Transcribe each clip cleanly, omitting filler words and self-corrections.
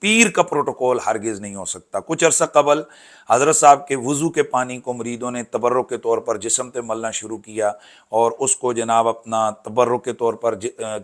پیر کا پروٹوکول ہرگز نہیں ہو سکتا۔ کچھ عرصہ قبل حضرت صاحب کے وضو کے پانی کو مریدوں نے تبرک کے طور پر جسم پہ ملنا شروع کیا اور اس کو جناب اپنا تبرک کے طور پر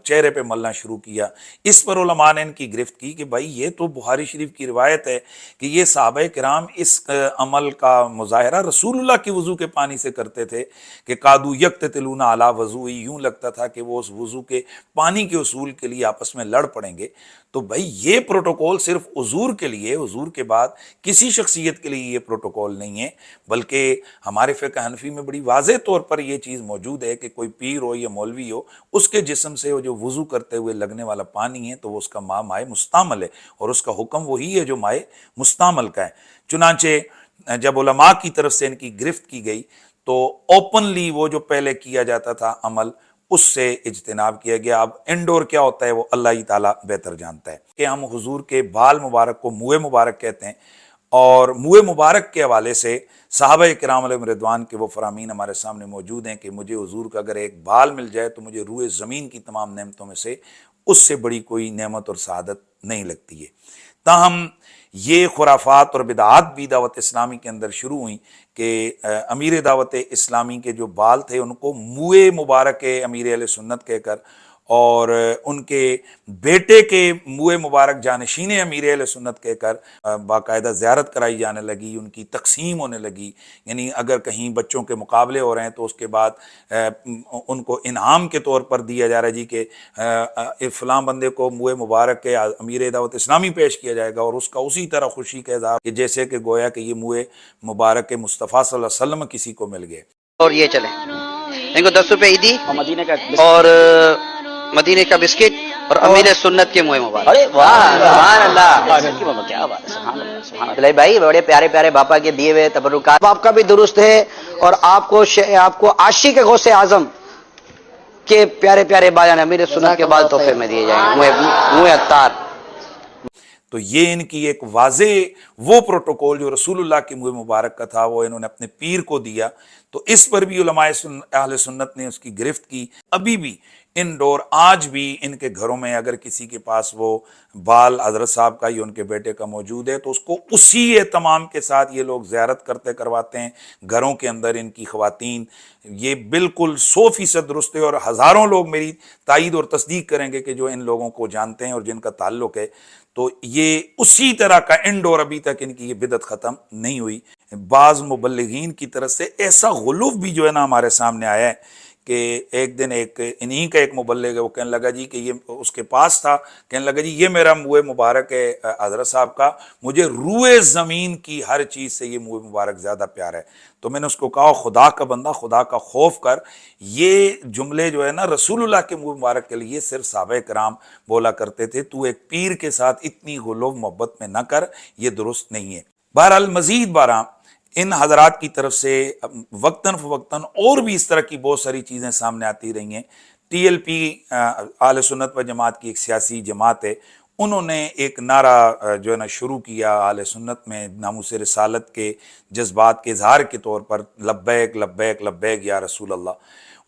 چہرے پہ ملنا شروع کیا۔ اس پر علماء نے ان کی گرفت کی کہ بھائی یہ تو بخاری شریف کی روایت ہے کہ یہ صحابہ کرام اس عمل کا مظاہرہ رسول اللہ کی وضو کے پانی سے کرتے تھے کہ قادو یقتتلون علی وضوئی، یوں لگتا تھا کہ وہ اس وضو کے پانی کے اصول کے لیے آپس میں لڑ پڑیں گے۔ تو بھائی یہ پروٹوکول صرف حضور کے لیے، حضور کے بعد کسی شخصیت کے لیے یہ پروٹوکول نہیں ہے، بلکہ ہمارے فقہ حنفی میں بڑی واضح طور پر یہ چیز موجود ہے کہ کوئی پیر ہو یا مولوی ہو، اس کے جسم سے وہ جو وضو کرتے ہوئے لگنے والا پانی ہے تو وہ اس کا مائے مستعمل ہے، اور اس کا حکم وہی ہے جو مائے مستعمل کا ہے۔ چنانچہ جب علماء کی طرف سے ان کی گرفت کی گئی تو اوپنلی وہ جو پہلے کیا جاتا تھا عمل، اس سے اجتناب کیا گیا۔ اب انڈور کیا ہوتا ہے وہ اللہ ہی تعالیٰ بہتر جانتا ہے کہ ہم حضور کے بال مبارک کو موئے مبارک کہتے ہیں، اور موئے مبارک کے حوالے سے صحابہ کرام علیہم رضوان کے وہ فرامین ہمارے سامنے موجود ہیں کہ مجھے حضور کا اگر ایک بال مل جائے تو مجھے روئے زمین کی تمام نعمتوں میں سے اس سے بڑی کوئی نعمت اور سعادت نہیں لگتی ہے۔ تاہم یہ خرافات اور بدعات بھی دعوت اسلامی کے اندر شروع ہوئیں کہ امیر دعوت اسلامی کے جو بال تھے ان کو موئے مبارک امیر اہل سنت کہہ کر، اور ان کے بیٹے کے موئے مبارک جانشین امیر اہل سنت کہہ کر باقاعدہ زیارت کرائی جانے لگی، ان کی تقسیم ہونے لگی۔ یعنی اگر کہیں بچوں کے مقابلے ہو رہے ہیں تو اس کے بعد ان کو انعام کے طور پر دیا جا رہا ہے جی کہ فلاں بندے کو موئے مبارک کے امیر دعوت اسلامی پیش کیا جائے گا، اور اس کا اسی طرح خوشی کا اظہار کہ جیسے کہ گویا کہ یہ موئے مبارک مصطفیٰ صلی اللہ علیہ وسلم کسی کو مل گئے۔ اور یہ چلیں ان کو 10 روپے عیدی اور مدینے کا بسکٹ اور امیر سنت کے موئے مبارک۔ ارے واہ سبحان اللہ، کیا بات ہے، سبحان اللہ سبحان اللہ بھائی، بڑے پیارے پیارے باپا کے دیے ہوئے تبرکات آپ کا بھی درست ہے، اور آپ کو عاشق غوث اعظم کے پیارے پیارے بال امیر سنت کے بال تحفے میں دیے جائیں گے، موئے عطار۔ تو یہ ان کی ایک واضح وہ پروٹوکول جو رسول اللہ کے موئے مبارک کا تھا وہ انہوں نے اپنے پیر کو دیا۔ تو اس پر بھی علماء اہل سنت نے اس کی گرفت کی۔ ابھی بھی انڈور آج بھی ان کے گھروں میں اگر کسی کے پاس وہ بال حضرت صاحب کا یا ان کے بیٹے کا موجود ہے تو اس کو اسی اہتمام کے ساتھ یہ لوگ زیارت کرواتے ہیں گھروں کے اندر۔ ان کی خواتین، یہ بالکل 100% درست ہے، اور ہزاروں لوگ میری تائید اور تصدیق کریں گے کہ جو ان لوگوں کو جانتے ہیں اور جن کا تعلق ہے، تو یہ اسی طرح کا انڈور ابھی تک ان کی یہ بدعت ختم نہیں ہوئی۔ بعض مبلغین کی طرف سے ایسا غلو بھی جو ہے نا ہمارے سامنے آیا ہے کہ ایک دن انہی کا ایک مبلغ ہے، وہ کہنے لگا جی کہ یہ اس کے پاس تھا، کہنے لگا جی یہ میرا موئے مبارک ہے حضرت صاحب کا، مجھے روئے زمین کی ہر چیز سے یہ موئے مبارک زیادہ پیارا ہے۔ تو میں نے اس کو کہا خدا کا بندہ، خدا کا خوف کر، یہ جملے جو ہے نا رسول اللہ کے موئے مبارک کے لیے صرف صحابہ کرام بولا کرتے تھے، تو ایک پیر کے ساتھ اتنی غلو محبت میں نہ کر، یہ درست نہیں ہے۔ بہرحال مزید بارہ ان حضرات کی طرف سے وقتاً فوقتاً اور بھی اس طرح کی بہت ساری چیزیں سامنے آتی رہی ہیں۔ ٹی ایل پی اہل سنت و جماعت کی ایک سیاسی جماعت ہے، انہوں نے ایک نعرہ جو ہے نا شروع کیا اہل سنت میں ناموس رسالت کے جذبات کے اظہار کے طور پر، لبیک لبیک لبیک یا رسول اللہ۔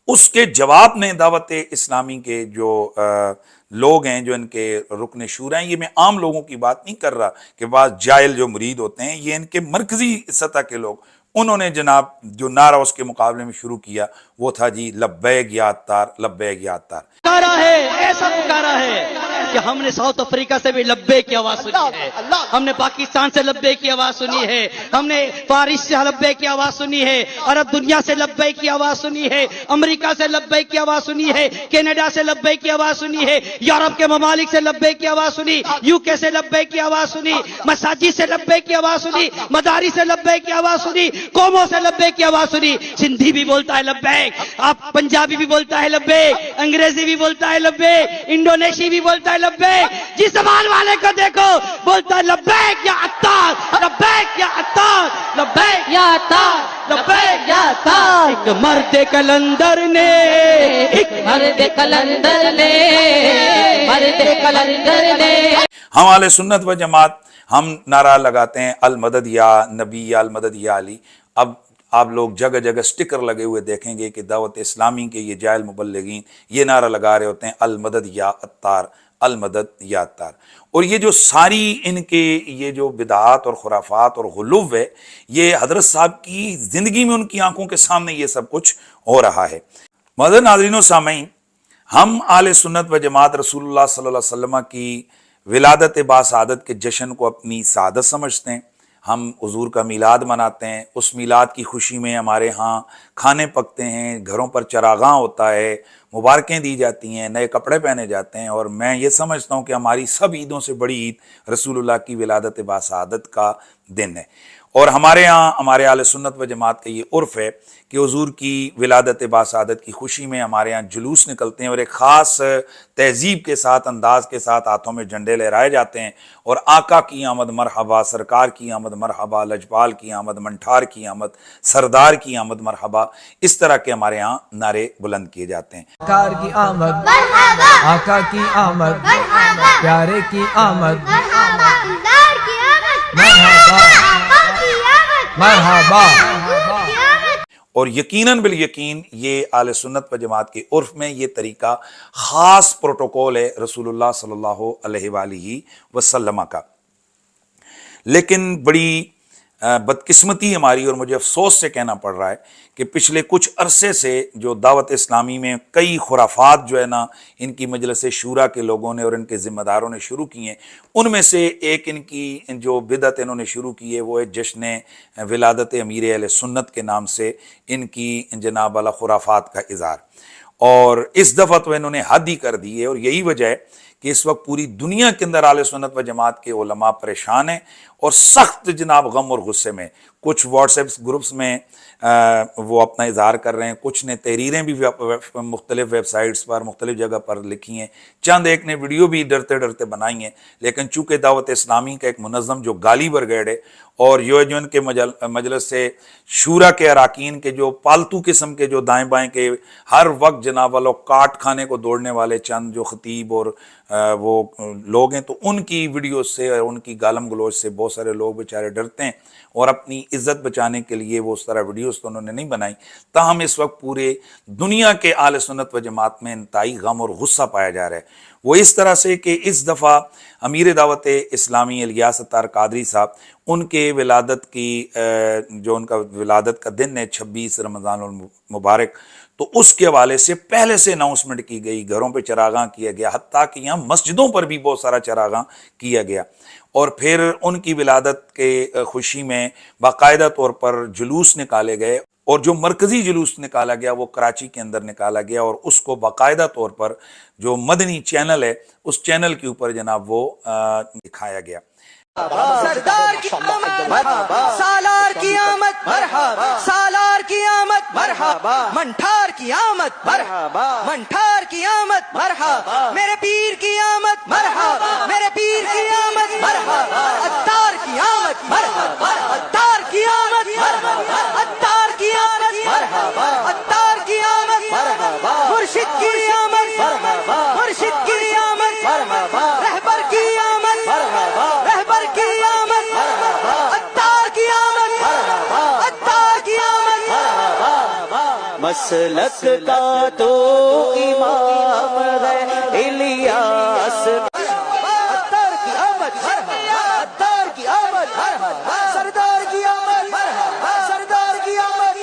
اس کے جواب میں دعوت اسلامی کے جو لوگ ہیں، جو ان کے رکن شورا ہیں، یہ میں عام لوگوں کی بات نہیں کر رہا کہ بعض جاہل جو مرید ہوتے ہیں، یہ ان کے مرکزی سطح کے لوگ، انہوں نے جناب جو نعرہ اس کے مقابلے میں شروع کیا وہ تھا جی لبیک یا عطار، لبیک یا عطار۔ پکارا ہے، ایسا پکارا ہے کہ ہم نے ساؤتھ افریقہ سے بھی لبیک کی آواز سنی ہے، ہم نے پاکستان سے لبیک کی آواز سنی ہے، ہم نے فارس سے لبیک کی آواز سنی ہے، عرب دنیا سے لبیک کی آواز سنی ہے، امریکہ سے لبیک کی آواز سنی ہے، کینیڈا سے لبیک کی آواز سنی ہے، یورپ کے ممالک سے لبیک کی آواز سنی، یو کے سے لبیک کی آواز سنی، مساجد سے لبیک کی آواز سنی، مدارس سے لبیک کی آواز سنی، قوموں سے لبیک کی آواز سنی۔ سندھی بھی بولتا ہے لبیک، آپ پنجابی بھی بولتا ہے لبیک، انگریزی بھی بولتا ہے لبیک، انڈونیشی بھی بولتا ہے لبیک، جس زبان والے کو دیکھو بولتا ہے لبیک یا عطار، لبیک یا عطار، لبیک یا عطار، لبیک یا عطار۔ ایک مرد کلندر نے، ایک مرد کلندر نے، مرد کلندر نے۔ ہم اہل سنت و جماعت ہم نعرہ لگاتے ہیں المدد یا نبی یا المدد یا علی۔ اب آپ لوگ جگہ جگہ سٹکر لگے ہوئے دیکھیں گے کہ دعوت اسلامی کے یہ جاہل مبلغین یہ نعرہ لگا رہے ہوتے ہیں المدد یا عطار، المدد یا عطار۔ اور یہ جو ساری ان کے یہ جو بدعات اور خرافات اور غلو ہے، یہ حضرت صاحب کی زندگی میں ان کی آنکھوں کے سامنے یہ سب کچھ ہو رہا ہے۔ معزز ناظرین و سامعین، ہم اہل سنت و جماعت رسول اللہ صلی اللہ علیہ وسلم کی ولادت باسعادت کے جشن کو اپنی سعادت سمجھتے ہیں۔ ہم حضور کا میلاد مناتے ہیں، اس میلاد کی خوشی میں ہمارے ہاں کھانے پکتے ہیں، گھروں پر چراغاں ہوتا ہے، مبارکیں دی جاتی ہیں، نئے کپڑے پہنے جاتے ہیں، اور میں یہ سمجھتا ہوں کہ ہماری سب عیدوں سے بڑی عید رسول اللہ کی ولادت باسعادت کا دن ہے۔ اور ہمارے ہاں ہمارے اہل سنت و جماعت کا یہ عرف ہے کہ حضور کی ولادت باسعادت کی خوشی میں ہمارے ہاں جلوس نکلتے ہیں، اور ایک خاص تہذیب کے ساتھ، انداز کے ساتھ ہاتھوں میں جھنڈے لہرائے جاتے ہیں، اور آقا کی آمد مرحبا، سرکار کی آمد مرحبا، لجپال کی آمد، منٹھار کی آمد، سردار کی آمد مرحبا، اس طرح کے ہمارے ہاں نعرے بلند کیے جاتے ہیں۔ سرکار کی آمد آقا کی آمد پیارے کی آمد مرحبا۔ اور یقیناً بالیقین یہ اہل سنت و جماعت کے عرف میں یہ طریقہ خاص پروٹوکول ہے رسول اللہ صلی اللہ علیہ وآلہ وسلم کا۔ لیکن بڑی بدقسمتی ہماری، اور مجھے افسوس سے کہنا پڑ رہا ہے کہ پچھلے کچھ عرصے سے جو دعوت اسلامی میں کئی خرافات جو ہے نا ان کی مجلس شورا کے لوگوں نے اور ان کے ذمہ داروں نے شروع کی ہیں، ان میں سے ایک ان کی جو بدعت انہوں نے شروع کی ہے وہ ہے جشن ولادت امیر اہل سنت کے نام سے ان کی جناب والا خرافات کا اظہار۔ اور اس دفعہ تو انہوں نے حد ہی کر دی ہے، اور یہی وجہ ہے کہ اس وقت پوری دنیا کے اندر اہل سنت و جماعت کے علماء پریشان ہیں اور سخت جناب غم اور غصے میں۔ کچھ واٹس ایپ گروپس میں وہ اپنا اظہار کر رہے ہیں، کچھ نے تحریریں بھی مختلف ویب سائٹس پر مختلف جگہ پر لکھی ہیں، چند ایک نے ویڈیو بھی ڈرتے ڈرتے بنائی ہیں۔ لیکن چونکہ دعوت اسلامی کا ایک منظم جو گالی برگیڈ ہے، اور جو ان کے مجلس سے شورا کے اراکین کے جو پالتو قسم کے جو دائیں بائیں کے ہر وقت جناب والو کاٹ کھانے کو دوڑنے والے چند جو خطیب اور وہ لوگ ہیں، تو ان کی ویڈیوز سے اور ان کی گالم گلوچ سے بہت سارے لوگ بیچارے ڈرتے ہیں، اور اپنی عزت بچانے کے لیے وہ اس طرح ویڈیوز تو انہوں نے نہیں بنائی۔ تاہم اس وقت پورے دنیا کے اہل سنت و جماعت میں انتہائی غم اور غصہ پایا جا رہا ہے۔ وہ اس طرح سے کہ اس دفعہ امیر دعوت اسلامی الیاس عطار قادری صاحب، ان کے ولادت کی جو ان کا ولادت کا دن ہے 26 رمضان المبارک، تو اس کے حوالے سے پہلے سے اناؤنسمنٹ کی گئی، گھروں پہ چراغاں کیا گیا، حتیٰ کہ یہاں مسجدوں پر بھی بہت سارا چراغاں کیا گیا۔ اور پھر ان کی ولادت کے خوشی میں باقاعدہ طور پر جلوس نکالے گئے، اور جو مرکزی جلوس نکالا گیا وہ کراچی کے اندر نکالا گیا، اور اس کو باقاعدہ طور پر جو مدنی چینل ہے اس چینل کے اوپر جناب وہ دکھایا گیا۔ سردار کی آمد مرحبا، سالار کی آمد مرحبا، سالار کی آمد مرحبا، منٹھار کی آمد مرحبا، منٹھار کی آمد مرحبا، میرے پیر کی آمد مرحبا، میرے پیر کی آمد مرحبا، عطار کی آمد مرحبا، عطار کی آمد مرحبا، عطار کی آمد مرحبا، عطار کی آمد مرحبا، مرشد کی آمد مرحبا، مرشد کی آمد مرحبا، رہبر کی آمد مرحبا، رہبر کی آمد مرحبا، عطار کی آمد مرحبا، عطار کی آمد مرحبا۔ مسلک کا تو امام ہے الیاس، عطار کی آمد مرحبا، عطار کی آمد مرحبا، سردار کی آمد مرحبا، سردار کی آمد،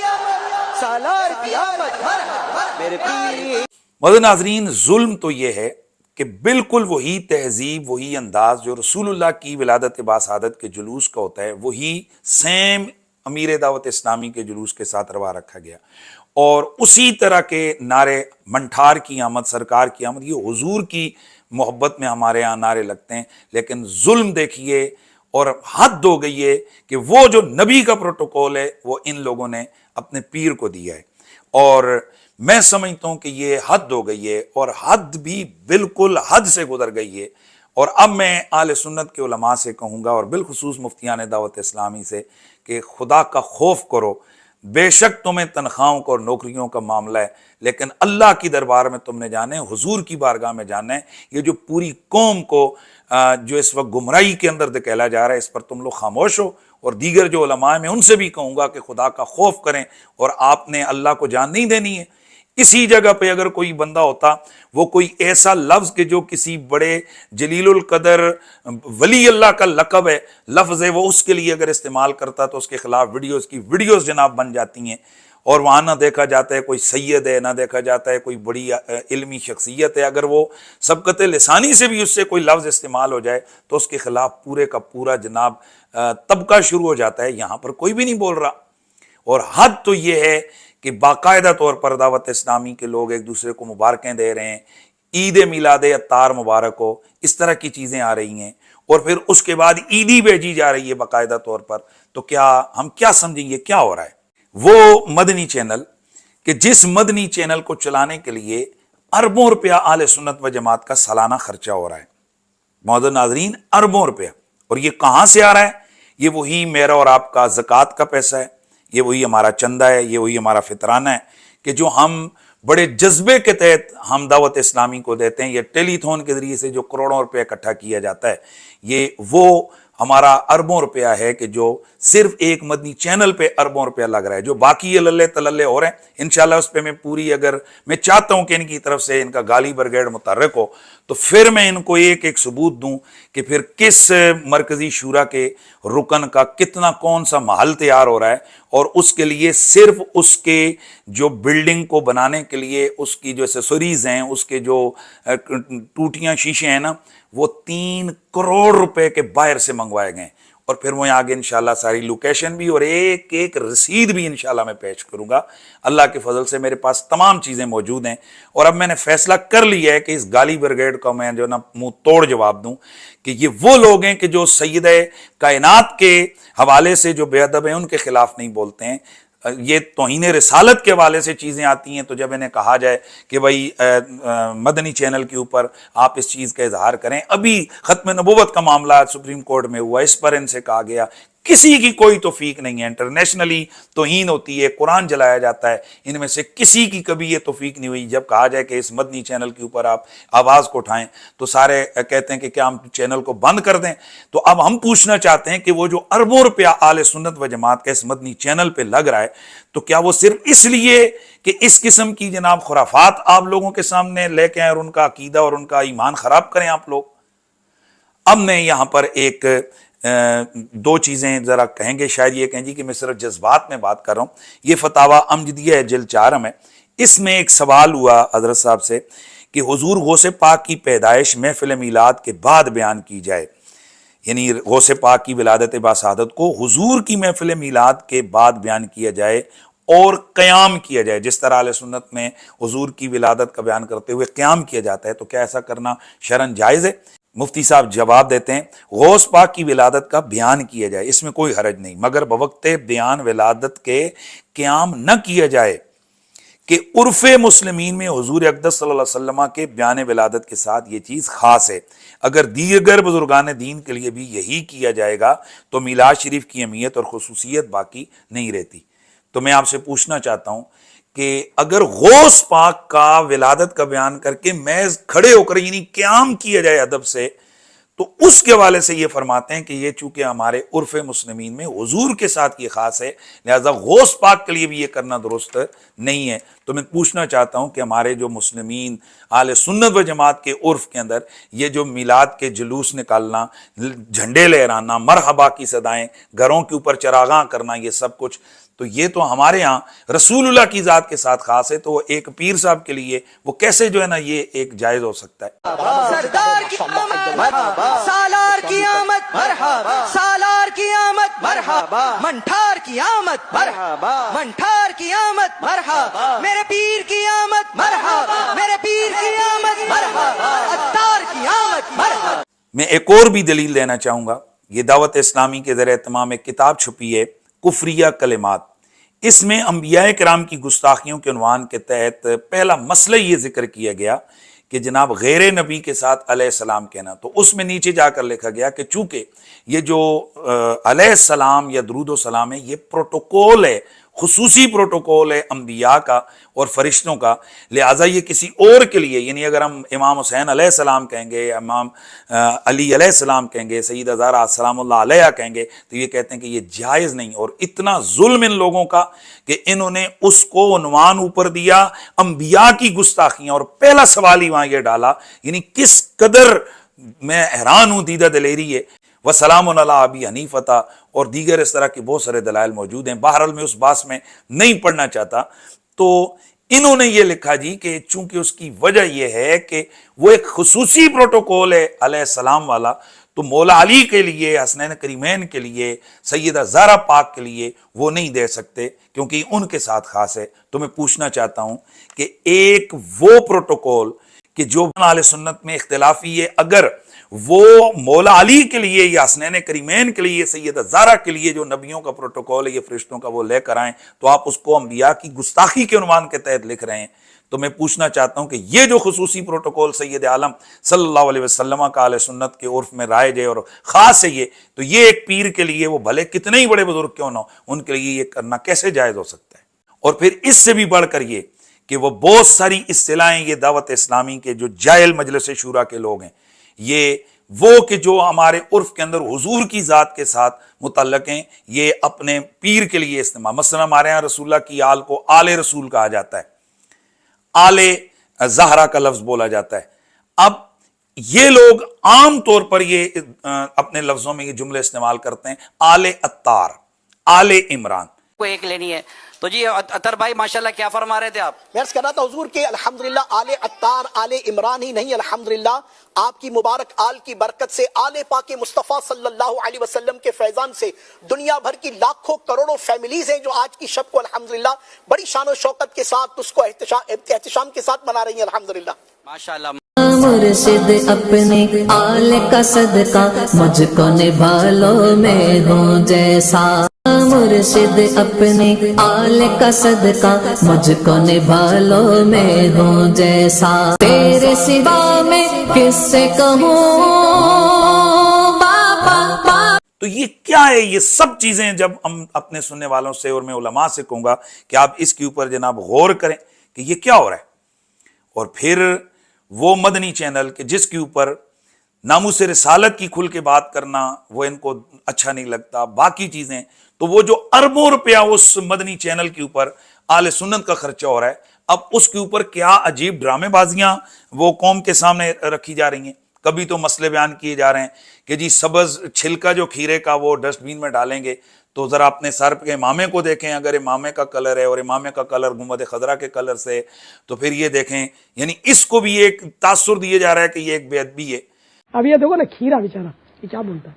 سالار کی آمد مرحبا، میرے پیر۔ معزز ناظرین، ظلم تو یہ ہے کہ بالکل وہی تہذیب، وہی انداز جو رسول اللہ کی ولادت باسعادت کے جلوس کا ہوتا ہے، وہی سیم امیر دعوت اسلامی کے جلوس کے ساتھ روا رکھا گیا، اور اسی طرح کے نعرے منٹھار کی آمد، سرکار کی آمد، یہ حضور کی محبت میں ہمارے یہاں نعرے لگتے ہیں۔ لیکن ظلم دیکھیے اور حد ہو گئی ہے کہ وہ جو نبی کا پروٹوکول ہے وہ ان لوگوں نے اپنے پیر کو دیا ہے، اور میں سمجھتا ہوں کہ یہ حد ہو گئی ہے، اور حد بھی بالکل حد سے گزر گئی ہے۔ اور اب میں اہل سنت کے علماء سے کہوں گا، اور بالخصوص مفتیان دعوت اسلامی سے، کہ خدا کا خوف کرو۔ بے شک تمہیں تنخواہوں کا اور نوکریوں کا معاملہ ہے، لیکن اللہ کی دربار میں تم نے جانا ہے، حضور کی بارگاہ میں جانا ہے۔ یہ جو پوری قوم کو جو اس وقت گمراہی کے اندر دھکیلا جا رہا ہے، اس پر تم لوگ خاموش ہو۔ اور دیگر جو علماء ہیں میں ان سے بھی کہوں گا کہ خدا کا خوف کریں، اور آپ نے اللہ کو جان نہیں دینی ہے۔ اسی جگہ پہ اگر کوئی بندہ ہوتا وہ کوئی ایسا لفظ کہ جو کسی بڑے جلیل القدر ولی اللہ کا لقب ہے لفظ ہے وہ اس کے لیے اگر استعمال کرتا تو اس کے خلاف ویڈیوز جناب بن جاتی ہیں، اور وہاں نہ دیکھا جاتا ہے کوئی سید ہے، نہ دیکھا جاتا ہے کوئی بڑی علمی شخصیت ہے، اگر وہ سبقت لسانی سے بھی اس سے کوئی لفظ استعمال ہو جائے تو اس کے خلاف پورے کا پورا جناب طبقہ شروع ہو جاتا ہے۔ یہاں پر کوئی بھی نہیں بول رہا، اور حد تو یہ ہے کہ باقاعدہ طور پر دعوت اسلامی کے لوگ ایک دوسرے کو مبارکیں دے رہے ہیں، عید میلاد عطار مبارک ہو، اس طرح کی چیزیں آ رہی ہیں، اور پھر اس کے بعد عیدی بھیجی جا رہی ہے باقاعدہ طور پر۔ تو کیا ہم کیا سمجھیں گے کیا ہو رہا ہے؟ وہ مدنی چینل کہ جس مدنی چینل کو چلانے کے لیے اربوں روپیہ اہل سنت و جماعت کا سالانہ خرچہ ہو رہا ہے، معزز ناظرین، اربوں روپیہ، اور یہ کہاں سے آ رہا ہے؟ یہ وہی میرا اور آپ کا زکوٰۃ کا پیسہ ہے، یہ وہی ہمارا چندہ ہے، یہ وہی ہمارا فطرانہ ہے کہ جو ہم بڑے جذبے کے تحت ہم دعوت اسلامی کو دیتے ہیں۔ یہ ٹیلی تھون کے ذریعے سے جو کروڑوں روپے اکٹھا کیا جاتا ہے، یہ وہ ہمارا اربوں روپیہ ہے کہ جو صرف ایک مدنی چینل پہ اربوں روپیہ لگ رہا ہے۔ جو باقی یہ للے تللے ہو رہے ہیں انشاءاللہ اس پہ میں پوری، اگر میں چاہتا ہوں کہ ان کی طرف سے ان کا گالی برگیڈ متحرک ہو تو پھر میں ان کو ایک ایک ثبوت دوں کہ پھر کس مرکزی شورا کے رکن کا کتنا کون سا محل تیار ہو رہا ہے، اور اس کے لیے صرف اس کے جو بلڈنگ کو بنانے کے لیے اس کی جو ایسیسریز ہیں، اس کے جو ٹوٹیاں شیشے ہیں نا، وہ 3 کروڑ روپے کے باہر سے منگوائے گئے، اور پھر میں آگے انشاءاللہ ساری لوکیشن بھی اور ایک ایک رسید بھی انشاءاللہ میں پیش کروں گا۔ اللہ کے فضل سے میرے پاس تمام چیزیں موجود ہیں، اور اب میں نے فیصلہ کر لیا ہے کہ اس گالی بریگیڈ کو میں جو نا منہ توڑ جواب دوں کہ یہ وہ لوگ ہیں کہ جو سیدہ کائنات کے حوالے سے جو بے ادب ہیں ان کے خلاف نہیں بولتے ہیں۔ یہ توہین رسالت کے حوالے سے چیزیں آتی ہیں تو جب انہیں کہا جائے کہ بھائی مدنی چینل کے اوپر آپ اس چیز کا اظہار کریں، ابھی ختم نبوت کا معاملہ سپریم کورٹ میں ہوا، اس پر ان سے کہا گیا کسی کی کوئی توفیق نہیں ہے، انٹرنیشنلی توہین ہوتی ہے، قرآن جلایا جاتا ہے، ان میں سے کسی کی کبھی یہ توفیق نہیں ہوئی۔ جب کہا جائے کہ اس مدنی چینل کے اوپر آپ آواز کو اٹھائیں تو سارے کہتے ہیں کہ کیا ہم چینل کو بند کر دیں؟ تو اب ہم پوچھنا چاہتے ہیں کہ وہ جو اربوں روپیہ اہل سنت و جماعت کا اس مدنی چینل پہ لگ رہا ہے تو کیا وہ صرف اس لیے کہ اس قسم کی جناب خرافات آپ لوگوں کے سامنے لے کے آئیں اور ان کا عقیدہ اور ان کا ایمان خراب کریں آپ لوگ؟ اب میں یہاں پر ایک 2 چیزیں ذرا کہیں گے، شاید یہ کہیں جی کہ میں صرف جذبات میں بات کر رہا ہوں۔ یہ فتاویٰ امجدیہ ہے جلد 4 میں، اس میں ایک سوال ہوا حضرت صاحب سے کہ حضور غوث پاک کی پیدائش محفل میلاد کے بعد بیان کی جائے، یعنی غوث پاک کی ولادت باسعادت کو حضور کی محفل میلاد کے بعد بیان کیا جائے اور قیام کیا جائے، جس طرح اہل سنت میں حضور کی ولادت کا بیان کرتے ہوئے قیام کیا جاتا ہے، تو کیا ایسا کرنا شرعاً جائز ہے؟ مفتی صاحب جواب دیتے ہیں غوث پاک کی ولادت کا بیان کیا جائے، اس میں کوئی حرج نہیں، مگر بوقت بیان ولادت کے قیام نہ کیا جائے کہ عرف مسلمین میں حضور اقدس صلی اللہ علیہ وسلم کے بیان ولادت کے ساتھ یہ چیز خاص ہے۔ اگر دیگر بزرگان دین کے لیے بھی یہی کیا جائے گا تو میلاد شریف کی اہمیت اور خصوصیت باقی نہیں رہتی۔ تو میں آپ سے پوچھنا چاہتا ہوں کہ اگر غوث پاک کا ولادت کا بیان کر کے محض کھڑے ہو کر یعنی قیام کیا جائے ادب سے، تو اس کے حوالے سے یہ فرماتے ہیں کہ یہ چونکہ ہمارے عرف مسلمین میں حضور کے ساتھ یہ خاص ہے، لہذا غوث پاک کے لیے بھی یہ کرنا درست نہیں ہے۔ تو میں پوچھنا چاہتا ہوں کہ ہمارے جو مسلمین اہل سنت و جماعت کے عرف کے اندر یہ جو میلاد کے جلوس نکالنا، جھنڈے لہرانا، مرحبا کی صدائیں، گھروں کے اوپر چراغاں کرنا، یہ سب کچھ تو یہ تو ہمارے ہاں رسول اللہ کی ذات کے ساتھ خاص ہے، تو وہ ایک پیر صاحب کے لیے وہ کیسے جو ہے نا یہ ایک جائز ہو سکتا ہے؟ سردار کی آمد مرحبا، سالار کی آمد مرحبا، سالار کی آمد مرحبا، منٹھار کی آمد مرحبا، منٹھار کی آمد مرحبا، میرے پیر کی آمد مرحبا، میرے پیر کی آمد مرحبا، عطار کی آمد مرحبا۔ میں ایک اور بھی دلیل دینا چاہوں گا، یہ دعوت اسلامی کے ذریعے تمام ایک کتاب چھپی ہے کفریہ کلمات، اس میں انبیاء کرام کی گستاخیوں کے عنوان کے تحت پہلا مسئلہ یہ ذکر کیا گیا کہ جناب غیر نبی کے ساتھ علیہ السلام کہنا، تو اس میں نیچے جا کر لکھا گیا کہ چونکہ یہ جو علیہ السلام یا درود و سلام ہے یہ پروٹوکول ہے، خصوصی پروٹوکول ہے انبیاء کا اور فرشتوں کا، لہٰذا یہ کسی اور کے لیے، یعنی اگر ہم امام حسین علیہ السلام کہیں گے، امام علی علیہ السلام کہیں گے، سیدہ زہرا سلام اللہ علیہا کہیں گے، تو یہ کہتے ہیں کہ یہ جائز نہیں، اور اتنا ظلم ان لوگوں کا کہ انہوں نے اس کو عنوان اوپر دیا انبیاء کی گستاخیاں، اور پہلا سوال ہی وہاں یہ ڈالا، یعنی کس قدر میں حیران ہوں، دیدہ دلیری ہے۔ وسلام علی ابی حنیفہ اور دیگر اس طرح کے بہت سارے دلائل موجود ہیں، بہرحال میں اس باس میں نہیں پڑھنا چاہتا۔ تو انہوں نے یہ لکھا جی کہ چونکہ اس کی وجہ یہ ہے کہ وہ ایک خصوصی پروٹوکول ہے علیہ السلام والا، تو مولا علی کے لیے، حسنین کریمین کے لیے، سیدہ زہرا پاک کے لیے وہ نہیں دے سکتے کیونکہ ان کے ساتھ خاص ہے۔ تو میں پوچھنا چاہتا ہوں کہ ایک وہ پروٹوکول کہ جو اہل سنت میں اختلافی ہے، اگر وہ مولا علی کے لیے یا حسنین کریمین کے لیے، سیدہ زہرا کے لیے جو نبیوں کا پروٹوکول ہے یہ فرشتوں کا وہ لے کر آئیں، تو آپ اس کو انبیاء کی گستاخی کے عنوان کے تحت لکھ رہے ہیں۔ تو میں پوچھنا چاہتا ہوں کہ یہ جو خصوصی پروٹوکول سید عالم صلی اللہ علیہ وسلم کا اہل سنت کے عرف میں رائج ہے اور خاص ہے، یہ تو یہ ایک پیر کے لیے، وہ بھلے کتنے ہی بڑے بزرگ کیوں نہ ہو، ان کے لیے یہ کرنا کیسے جائز ہو سکتا ہے؟ اور پھر اس سے بھی بڑھ کر یہ کہ وہ بہت ساری اصطلاحیں یہ دعوت اسلامی کے جو جاہل مجلس شورا کے لوگ ہیں، یہ وہ کہ جو ہمارے عرف کے اندر حضور کی ذات کے ساتھ متعلق ہیں، یہ اپنے پیر کے لیے استعمال، مثلا ہمارے ہاں رسول اللہ کی آل کو آل رسول کہا جاتا ہے، آل زہرا کا لفظ بولا جاتا ہے۔ اب یہ لوگ عام طور پر یہ اپنے لفظوں میں یہ جملے استعمال کرتے ہیں، آل عطار، آل عمران کو ایک لینی ہے۔ تو جی عطر بھائی ماشاءاللہ کیا فرما رہے تھے آپ؟ میں عرض کر رہا تھا حضور کہ الحمدللہ آل عطار آل عمران ہی نہیں، الحمدللہ آپ کی مبارک آل کی برکت سے، آل پاک مصطفیٰ صلی اللہ علیہ وسلم کے فیضان سے دنیا بھر کی لاکھوں کروڑوں فیملیز ہیں جو آج کی شب کو الحمدللہ بڑی شان و شوکت کے ساتھ اس کو احتشام کے ساتھ منا رہی ہیں الحمدللہ۔ ماشاءاللہ۔ مرشد اپنے آل کا صدقہ مجھ کو نبھا لو میں ہوں جیسا، مرشد اپنے آل کا صدقہ مجھ کو نبھا لو میں ہوں جیسا، تیرے سوا میں کس سے کہوں بابا۔ تو یہ کیا ہے؟ یہ سب چیزیں جب ہم اپنے سننے والوں سے اور میں علماء سے کہوں گا کہ آپ اس کے اوپر جناب غور کریں کہ یہ کیا ہو رہا ہے، اور پھر وہ مدنی چینل کہ جس کے اوپر ناموس رسالت کی کھل کے بات کرنا وہ ان کو اچھا نہیں لگتا، باقی چیزیں، تو وہ جو اربوں روپیہ اس مدنی چینل کے اوپر اہل سنت کا خرچہ ہو رہا ہے، اب اس کے اوپر کیا عجیب ڈرامے بازیاں وہ قوم کے سامنے رکھی جا رہی ہیں۔ کبھی تو مسئلے بیان کیے جا رہے ہیں کہ جی سبز چھلکا جو کھیرے کا وہ ڈسٹ بین میں ڈالیں گے، تو ذرا اپنے سر کے امامے کو دیکھیں، اگر امامے کا کلر ہے اور امامے کا کلر گنبد خضرا کے کلر سے، تو پھر یہ دیکھیں، یعنی اس کو بھی ایک تاثر دیا جا رہا ہے کہ یہ ایک بے ادبی ہے۔ اب یہ دیکھو نا کھیرا بیچارہ، یہ کیا بولتا ہے؟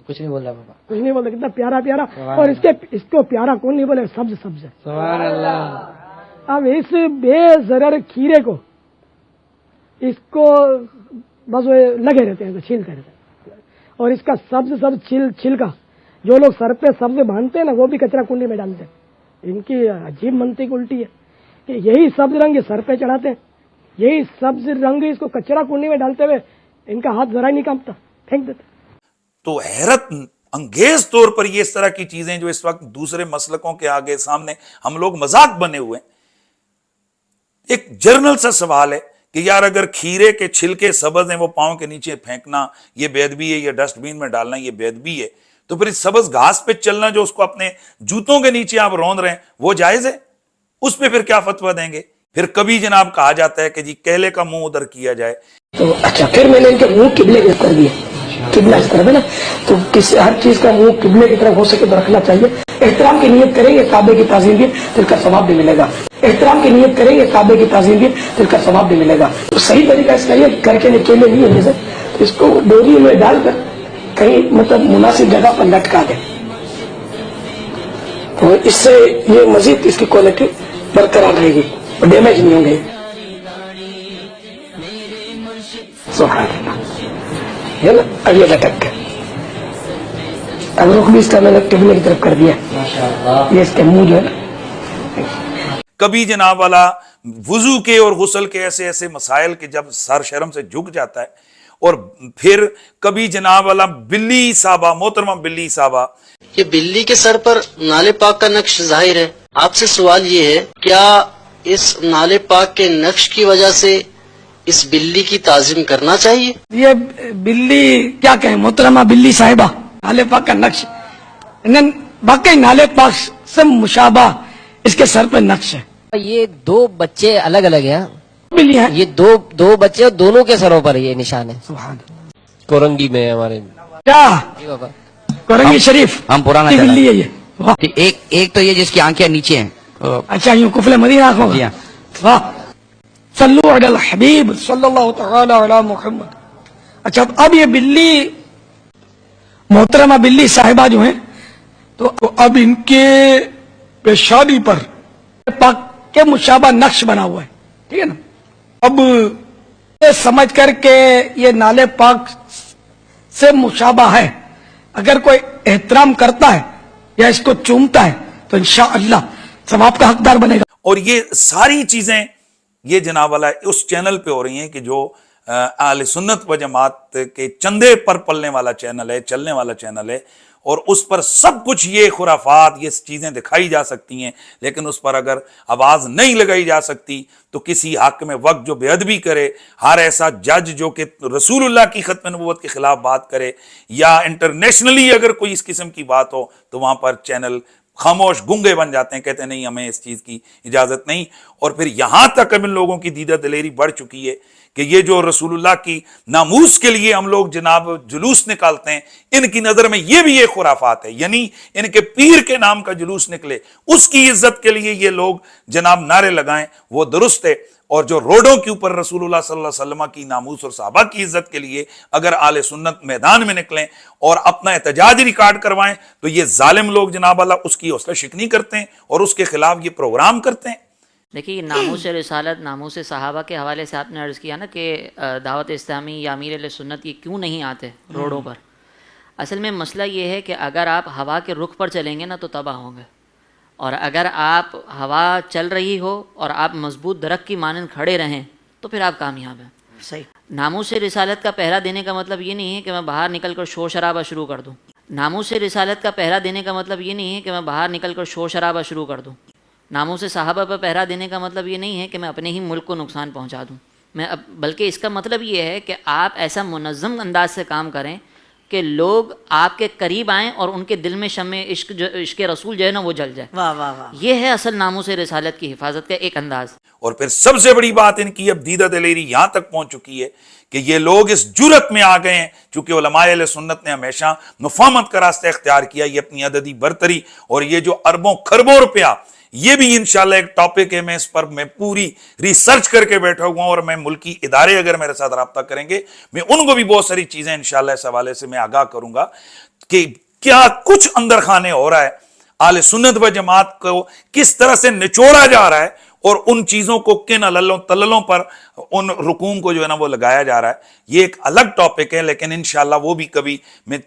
کچھ نہیں بول رہا بابا، کچھ نہیں بولتا، کتنا پیارا پیارا، اور اس کو پیارا کون نہیں بولے، سبز سبز ہے۔ سبحان اللہ۔ اب اس بے ضرر کھیرے کو اس کو بس وہ لگے رہتے ہیں، چھیلتے رہتے ہیں، اور اس کا سبز سبز چھلکا جو لوگ سر پہ سبز باندھتے ہیں نا وہ بھی کچرا کنڈی میں ڈالتے ہیں۔ ان کی عجیب منطق الٹی ہے کہ یہی سبز رنگ سر پہ چڑھاتے ہیں، یہی سبز رنگ اس کو کچرا کنڈی میں ڈالتے ہوئے ان کا ہاتھ ذرا ہی نہیں کانپتا، پھینک دیتے۔ تو حیرت انگیز طور پر یہ اس طرح کی چیزیں جو اس وقت دوسرے مسلکوں کے آگے سامنے ہم لوگ مذاق بنے ہوئے ہیں۔ ایک جرنل سا سوال ہے کہ یار اگر کھیرے کے چھلکے سبز ہیں وہ پاؤں کے نیچے پھینکنا یہ بے ادبی ہے، یہ ڈسٹ بین میں ڈالنا یہ بے ادبی ہے، تو پھر اس سبز گھاس پہ چلنا جو اس کو اپنے جوتوں کے نیچے آپ روند رہے ہیں وہ جائز ہے؟ اس پہ پھر کیا فتویٰ دیں گے؟ پھر کبھی جناب کہا جاتا ہے کہ جی کیلے کا منہ ادھر کیا جائے، تو اچھا پھر میں نے ان کے منہ قبلے کی طرف کر دیا، قبلہ اس طرف ہے نا، تو ہر چیز کا منہ قبلے کی طرف ہو سکے تو رکھنا چاہیے۔ احترام کی نیت کریں گے کعبے کی تعظیم بھی، تو اس کا ثواب بھی ملے گا۔ احترام کی نیت کریں گے کعبے کی تعظیم بھی، تو اس کا ثواب بھی ملے گا۔ تو صحیح طریقہ اس کا یہ کر کے نکلے نہیں ہے، جیسے اس کو ڈوری میں ڈال کر کہیں مطلب مناسب جگہ پر لٹکا دیں، تو اس سے یہ مزید اس کی کوالٹی برقرار رہے گی اور ڈیمیج نہیں ہوں گے۔ سبحان اللہ، یہ نا اب یہ لٹک گئے، اب رخ بھی اس کا میں نے قبلے کی طرف کر دیا، یہ اس کے منہ جو ہے نا۔ کبھی جناب والا وضو کے اور غسل کے ایسے ایسے مسائل کہ جب سر شرم سے جھک جاتا ہے اور پھر کبھی جناب والا بلی صاحبہ، محترمہ بلی صاحبہ، یہ بلی کے سر پر نالے پاک کا نقش ظاہر ہے. آپ سے سوال یہ ہے، کیا اس نالے پاک کے نقش کی وجہ سے اس بلی کی تعظیم کرنا چاہیے؟ یہ بلی کیا کہیں، محترمہ بلی صاحبہ، نالے پاک کا نقش واقعی نالے پاک سے مشابہ اس کے سر پہ نقش ہے. یہ دو بچے الگ الگ ہیں، بلی ہیں یہ دو بچے دونوں کے سروں پر یہ نشان ہے. سبحان کورنگی میں ہمارے کیا جی بابا. کرنگی شریف ہم پرانا کی بلی ہے یہ. واہ. ایک تو یہ جس کی آنکھیں نیچے ہیں. اچھا یوں کفل مدینہ آنکھوں جی کا. ہاں. واہ. صلو علی الحبیب صلی اللہ تعالی علی محمد. اچھا اب یہ بلی محترمہ بلی صاحبہ جو ہیں تو اب ان کے پیشانی پر پاک کے مشابہ نقش بنا ہوا ہے، ٹھیک ہے نا. اب یہ سمجھ کر کے یہ نالے پاک سے مشابہ ہے، اگر کوئی احترام کرتا ہے یا اس کو چومتا ہے تو انشاءاللہ ثواب کا حقدار بنے گا. اور یہ ساری چیزیں یہ جناب والا اس چینل پہ ہو رہی ہیں کہ جو اہل سنت و جماعت کے چندے پر پلنے والا چینل ہے، چلنے والا چینل ہے، اور اس پر سب کچھ یہ خرافات، یہ چیزیں دکھائی جا سکتی ہیں، لیکن اس پر اگر آواز نہیں لگائی جا سکتی تو کسی حق میں وقت جو بے ادبی کرے، ہر ایسا جج جو کہ رسول اللہ کی ختم نبوت کے خلاف بات کرے، یا انٹرنیشنلی اگر کوئی اس قسم کی بات ہو تو وہاں پر چینل خاموش گنگے بن جاتے ہیں، کہتے ہیں نہیں ہمیں اس چیز کی اجازت نہیں. اور پھر یہاں تک اب ان لوگوں کی دیدہ دلیری بڑھ چکی ہے کہ یہ جو رسول اللہ کی ناموس کے لیے ہم لوگ جناب جلوس نکالتے ہیں، ان کی نظر میں یہ بھی ایک خرافات ہے. یعنی ان کے پیر کے نام کا جلوس نکلے، اس کی عزت کے لیے یہ لوگ جناب نعرے لگائیں، وہ درست ہے. اور جو روڈوں کے اوپر رسول اللہ صلی اللہ علیہ وسلم کی ناموس اور صحابہ کی عزت کے لیے اگر اہل سنت میدان میں نکلیں اور اپنا احتجاج ریکارڈ کروائیں تو یہ ظالم لوگ جناب اللہ اس کی حوصلہ شکنی کرتے ہیں اور اس کے خلاف یہ پروگرام کرتے ہیں. دیکھیے ناموس رسالت، ناموس صحابہ کے حوالے سے آپ نے عرض کیا نا کہ دعوت اسلامی یا امیر اہل سنت یہ کیوں نہیں آتے روڈوں پر. اصل میں مسئلہ یہ ہے کہ اگر آپ ہوا کے رخ پر چلیں گے نا تو تباہ ہوں گے، اور اگر آپ ہوا چل رہی ہو اور آپ مضبوط درخت کی مانند کھڑے رہیں تو پھر آپ کامیاب ہیں. صحیح. ناموس رسالت کا پہرا دینے کا مطلب یہ نہیں ہے کہ میں باہر نکل کر شور شرابہ شروع کر دوں. ناموس رسالت کا پہرا دینے کا مطلب یہ نہیں ہے کہ میں باہر نکل کر شور شرابہ شروع کر دوں. ناموس صحابہ پر پہرا دینے کا مطلب یہ نہیں ہے کہ میں اپنے ہی ملک کو نقصان پہنچا دوں. بلکہ اس کا مطلب یہ ہے کہ آپ ایسا منظم انداز سے کام کریں کہ لوگ آپ کے قریب آئیں اور ان کے دل میں شمع عشق رسول جو ہے نا وہ جل جائے. واہ واہ واہ. یہ ہے اصل ناموس رسالت کی حفاظت کا ایک انداز. اور پھر سب سے بڑی بات ان کی اب دیدہ دلیری یہاں تک پہنچ چکی ہے کہ یہ لوگ اس جرت میں آ گئے ہیں، چونکہ علماء اہل سنت نے ہمیشہ مفاہمت کا راستہ اختیار کیا. یہ اپنی عددی برتری اور یہ جو اربوں خربوں روپیہ، یہ بھی انشاءاللہ ایک ٹاپک ہے، میں اس پر میں پوری ریسرچ کر کے بیٹھا ہوا ہوں، اور میں ملکی ادارے اگر میرے ساتھ رابطہ کریں گے میں ان کو بھی بہت ساری چیزیں انشاءاللہ اس حوالے سے میں آگاہ کروں گا کہ کیا کچھ اندر خانے ہو رہا ہے، اہل سنت و جماعت کو کس طرح سے نچوڑا جا رہا ہے، اور ان چیزوں کو کن عللوں تللوں پر ان رکوم کو جو ہے نا وہ لگایا جا رہا ہے. یہ ایک الگ ٹاپک ہے، لیکن انشاءاللہ وہ بھی کبھی میں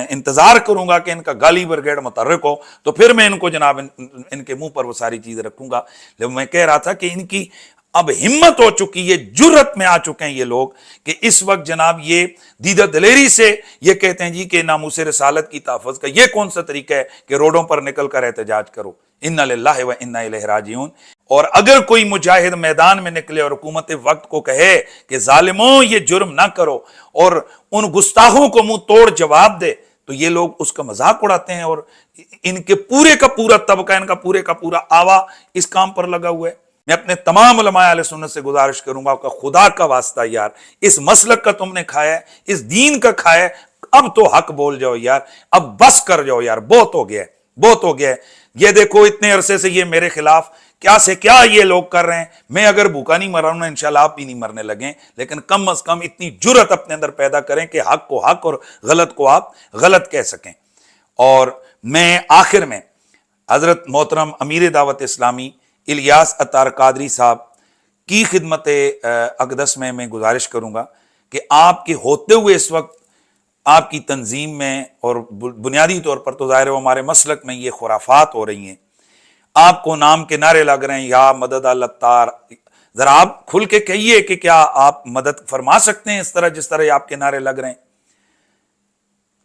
انتظار کروں گا کہ ان کا گالی برگیڈ متحرک ہو تو پھر میں ان کو جناب ان کے منہ پر وہ ساری چیزیں رکھوں گا. لیکن میں کہہ رہا تھا کہ ان کی اب ہمت ہو چکی ہے، جرت میں آ چکے ہیں یہ لوگ کہ اس وقت جناب یہ دیدہ دلیری سے یہ کہتے ہیں جی کہ ناموس رسالت کی تحفظ کا یہ کون سا طریقہ ہے کہ روڈوں پر نکل کر احتجاج کرو. انا للہ و انا الیہ راجعون. اور اگر کوئی مجاہد میدان میں نکلے اور حکومت وقت کو کہے کہ ظالموں یہ جرم نہ کرو اور ان گستاخوں کو منہ توڑ جواب دے تو یہ لوگ اس کا مذاق اڑاتے ہیں، اور ان کے پورے کا پورا طبقہ، ان کا پورے کا پورا آوا اس کام پر لگا ہوا ہے. میں اپنے تمام علماء اہل سنت سے گزارش کروں گا کہ خدا کا واسطہ یار اس مسلک کا تم نے کھایا ہے، اس دین کا کھایا ہے، اب تو حق بول جاؤ یار، اب بس کر جاؤ یار، بہت ہو گیا ہے، بہت ہو گیا ہے. یہ دیکھو اتنے عرصے سے یہ میرے خلاف کیا سے کیا یہ لوگ کر رہے ہیں. میں اگر بھوکا نہیں مر رہا ہوں انشاءاللہ آپ بھی نہیں مرنے لگیں، لیکن کم از کم اتنی جرت اپنے اندر پیدا کریں کہ حق کو حق اور غلط کو آپ غلط کہہ سکیں. اور میں آخر میں حضرت محترم امیر دعوت اسلامی الیاس عطار قادری صاحب کی خدمت اقدس میں گزارش کروں گا کہ آپ کے ہوتے ہوئے اس وقت آپ کی تنظیم میں اور بنیادی طور پر تو ظاہر ہے ہمارے مسلک میں یہ خرافات ہو رہی ہیں، آپ کو نام کے نعرے لگ رہے ہیں، یا مدد العطار، ذرا آپ کھل کے کہیے کہ کیا آپ مدد فرما سکتے ہیں اس طرح جس طرح آپ کے نعرے لگ رہے ہیں؟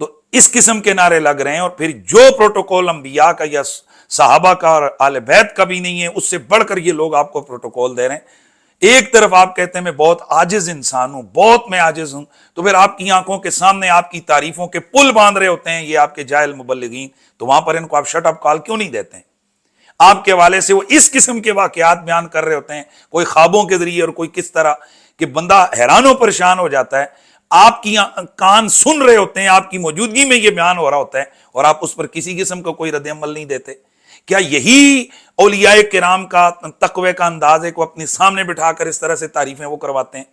تو اس قسم کے نعرے لگ رہے ہیں، اور پھر جو پروٹوکول انبیاء کا یا صحابہ کا اور آل بیت کا بھی نہیں ہے، اس سے بڑھ کر یہ لوگ آپ کو پروٹوکول دے رہے ہیں۔ ایک طرف آپ کہتے ہیں میں بہت عاجز انسان ہوں، بہت میں عاجز ہوں، تو پھر آپ کی آنکھوں کے سامنے آپ کی تعریفوں کے پل باندھ رہے ہوتے ہیں یہ آپ کے جاہل مبلغین، تو وہاں پر ان کو آپ شٹ اپ کال کیوں نہیں دیتے ہیں؟ آپ کے حوالے سے وہ اس قسم کے واقعات بیان کر رہے ہوتے ہیں، کوئی خوابوں کے ذریعے اور کوئی کس طرح، کہ بندہ حیران و پریشان ہو جاتا ہے۔ آپ کی کان سن رہے ہوتے ہیں، آپ کی موجودگی میں یہ بیان ہو رہا ہوتا ہے، اور آپ اس پر کسی قسم کا کوئی رد عمل نہیں دیتے۔ کیا یہی اولیاء کرام کا تقوی کا انداز ہے کہ وہ اپنے سامنے بٹھا کر اس طرح سے تعریفیں وہ کرواتے ہیں؟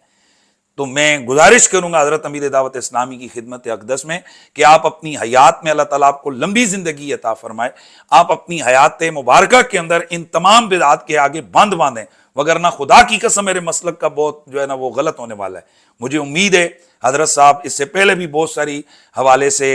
تو میں گزارش کروں گا حضرت امیر دعوت اسلامی کی خدمت اقدس میں کہ آپ اپنی حیات میں، اللہ تعالیٰ آپ کو لمبی زندگی عطا فرمائے، آپ اپنی حیات مبارکہ کے اندر ان تمام بدعات کے آگے بند باندھیں، وگرنہ خدا کی قسم میرے مسلک کا بہت جو ہے نا وہ غلط ہونے والا ہے۔ مجھے امید ہے حضرت صاحب اس سے پہلے بھی بہت ساری حوالے سے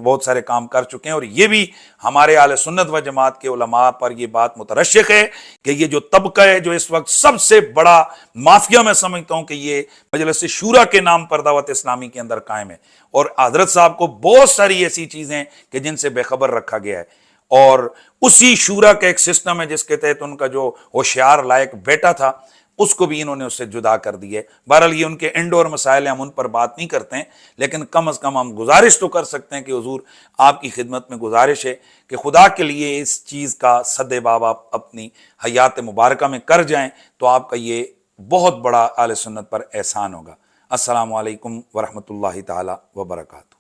بہت سارے کام کر چکے ہیں، اور یہ بھی ہمارے اہل سنت و جماعت کے علماء پر یہ بات مترشح ہے کہ یہ جو طبقہ ہے جو اس وقت سب سے بڑا مافیا میں سمجھتا ہوں کہ یہ مجلس شورا کے نام پر دعوت اسلامی کے اندر قائم ہے، اور حضرت صاحب کو بہت ساری ایسی چیزیں کہ جن سے بے خبر رکھا گیا ہے، اور اسی شورا کا ایک سسٹم ہے جس کے تحت ان کا جو ہوشیار لائق بیٹا تھا اس کو بھی انہوں نے اس سے جدا کر دی ہے۔ بہرحال یہ ان کے انڈور مسائل ہیں، ہم ان پر بات نہیں کرتے ہیں، لیکن کم از کم ہم گزارش تو کر سکتے ہیں کہ حضور آپ کی خدمت میں گزارش ہے کہ خدا کے لیے اس چیز کا صد باب آپ اپنی حیات مبارکہ میں کر جائیں، تو آپ کا یہ بہت بڑا اہل سنت پر احسان ہوگا۔ السلام علیکم ورحمۃ اللہ تعالی وبرکاتہ۔